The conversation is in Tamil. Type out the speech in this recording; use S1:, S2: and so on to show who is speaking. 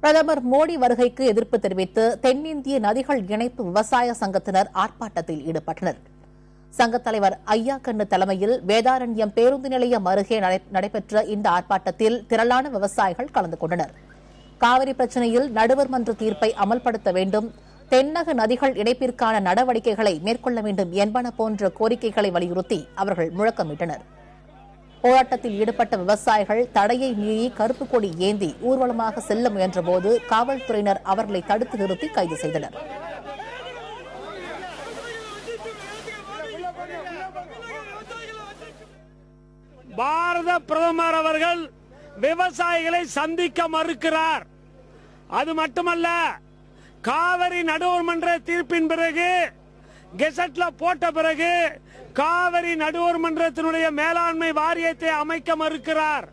S1: பிரதமர் மோடி வருகைக்கு எதிர்ப்பு தெரிவித்து தென்னிந்திய நதிகள் இணைப்பு விவசாய சங்கத்தினர் ஆர்ப்பாட்டத்தில் ஈடுபட்டனர். சங்கத் தலைவர் ஐயாக்கண்ணு தலைமையில் வேதாரண்யம் பேருந்து நிலையம் அருகே நடைபெற்ற இந்த ஆர்ப்பாட்டத்தில் திரளான விவசாயிகள் கலந்து கொண்டனர். காவிரி பிரச்சினையில் நடுவர் மன்ற தீர்ப்பை அமல்படுத்த வேண்டும், தென்னக நதிகள் இணைப்பிற்கான நடவடிக்கைகளை மேற்கொள்ள வேண்டும் என்பன போன்ற கோரிக்கைகளை வலியுறுத்தி அவர்கள் முழக்கமிட்டனர். போராட்டத்தில் ஈடுபட்ட விவசாயிகள் தடையை மீறி கருப்பு கொடி ஏந்தி ஊர்வலமாக செல்ல முயன்றபோது காவல்துறையினர் அவர்களை தடுத்து நிறுத்தி கைது செய்தனர்.
S2: பாரத பிரதமர் அவர்கள் விவசாயிகளை சந்திக்க மறுக்கிறார். அது மட்டுமல்ல, காவிரி நடுவர் மன்ற தீர்ப்பின் பிறகு கெசட்ல போட்ட பிறகு காவிரி நடுவர் மன்றத்தினுடைய மேலாண்மை வாரியத்தை அமைக்க மறுக்கிறார்.